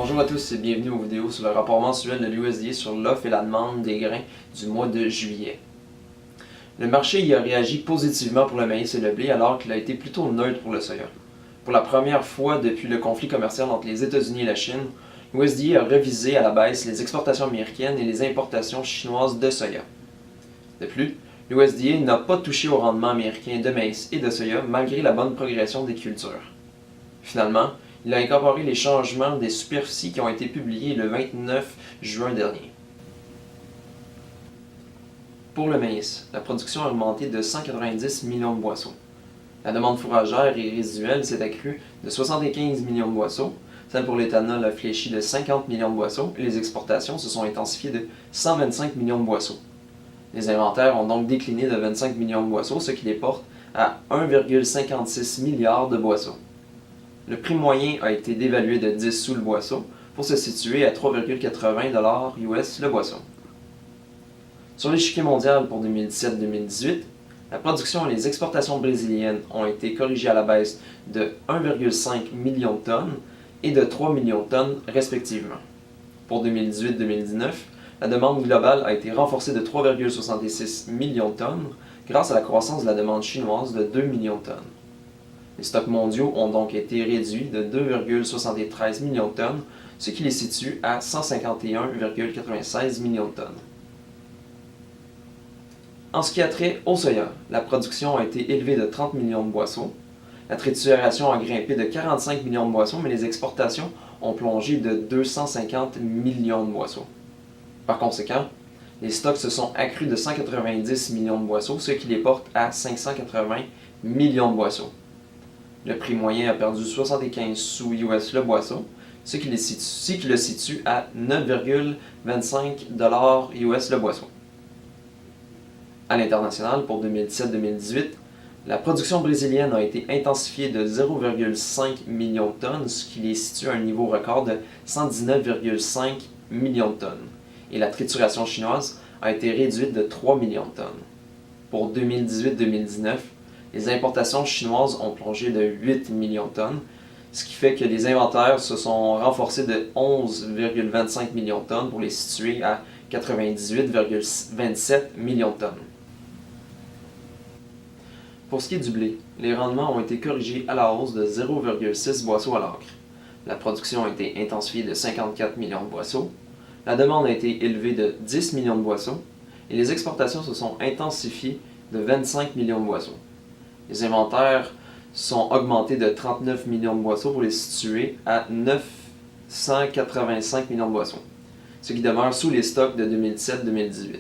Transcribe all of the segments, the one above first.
Bonjour à tous et bienvenue aux vidéos sur le rapport mensuel de l'USDA sur l'offre et la demande des grains du mois de juillet. Le marché y a réagi positivement pour le maïs et le blé alors qu'il a été plutôt neutre pour le soya. Pour la première fois depuis le conflit commercial entre les États-Unis et la Chine, l'USDA a révisé à la baisse les exportations américaines et les importations chinoises de soya. De plus, l'USDA n'a pas touché au rendement américain de maïs et de soya malgré la bonne progression des cultures. Finalement, il a incorporé les changements des superficies qui ont été publiés le 29 juin dernier. Pour le maïs, la production a augmenté de 190 millions de boisseaux. La demande fourragère et résiduelle s'est accrue de 75 millions de boisseaux. Celle pour l'éthanol a fléchi de 50 millions de boisseaux et les exportations se sont intensifiées de 125 millions de boisseaux. Les inventaires ont donc décliné de 25 millions de boisseaux, ce qui les porte à 1,56 milliard de boisseaux. Le prix moyen a été dévalué de 10 sous le boisseau pour se situer à 3,80 US le boisseau. Sur l'échiquier mondial pour 2017-2018, la production et les exportations brésiliennes ont été corrigées à la baisse de 1,5 million de tonnes et de 3 millions de tonnes respectivement. Pour 2018-2019, la demande globale a été renforcée de 3,66 millions de tonnes grâce à la croissance de la demande chinoise de 2 millions de tonnes. Les stocks mondiaux ont donc été réduits de 2,73 millions de tonnes, ce qui les situe à 151,96 millions de tonnes. En ce qui a trait au soya, la production a été élevée de 30 millions de boisseaux. La trituration a grimpé de 45 millions de boisseaux, mais les exportations ont plongé de 250 millions de boisseaux. Par conséquent, les stocks se sont accrus de 190 millions de boisseaux, ce qui les porte à 580 millions de boisseaux. Le prix moyen a perdu 75 sous US le boisseau, ce qui le situe à 9,25 US le boisseau. À l'international, pour 2017-2018, la production brésilienne a été intensifiée de 0,5 millions de tonnes, ce qui les situe à un niveau record de 119,5 millions de tonnes. Et la trituration chinoise a été réduite de 3 millions de tonnes. Pour 2018-2019, les importations chinoises ont plongé de 8 millions de tonnes, ce qui fait que les inventaires se sont renforcés de 11,25 millions de tonnes pour les situer à 98,27 millions de tonnes. Pour ce qui est du blé, les rendements ont été corrigés à la hausse de 0,6 boisseaux à l'acre. La production a été intensifiée de 54 millions de boisseaux, la demande a été élevée de 10 millions de boisseaux et les exportations se sont intensifiées de 25 millions de boisseaux. Les inventaires sont augmentés de 39 millions de boisseaux pour les situer à 985 millions de boisseaux, ce qui demeure sous les stocks de 2017-2018.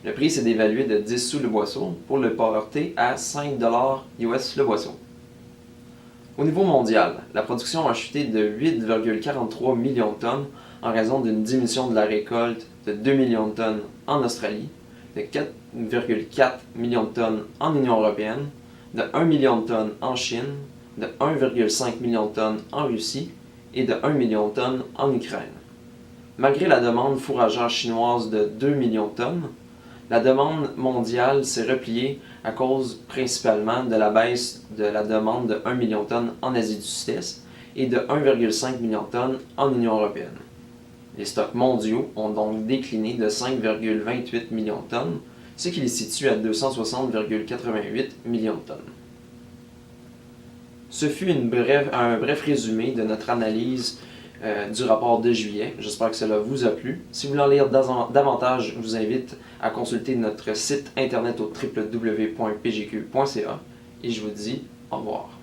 Le prix s'est dévalué de 10 sous le boisseau pour le porter à 5 US le boisseau. Au niveau mondial, la production a chuté de 8,43 millions de tonnes en raison d'une diminution de la récolte de 2 millions de tonnes en Australie, de 4,4 millions de tonnes en Union européenne, de 1 million de tonnes en Chine, de 1,5 million de tonnes en Russie et de 1 million de tonnes en Ukraine. Malgré la demande fourragère chinoise de 2 millions de tonnes, la demande mondiale s'est repliée à cause principalement de la baisse de la demande de 1 million de tonnes en Asie du Sud-Est et de 1,5 million de tonnes en Union européenne. Les stocks mondiaux ont donc décliné de 5,28 millions de tonnes, ce qui les situe à 260,88 millions de tonnes. Ce fut un bref résumé de notre analyse du rapport de juillet. J'espère que cela vous a plu. Si vous voulez en lire davantage, je vous invite à consulter notre site internet au www.pgq.ca et je vous dis au revoir.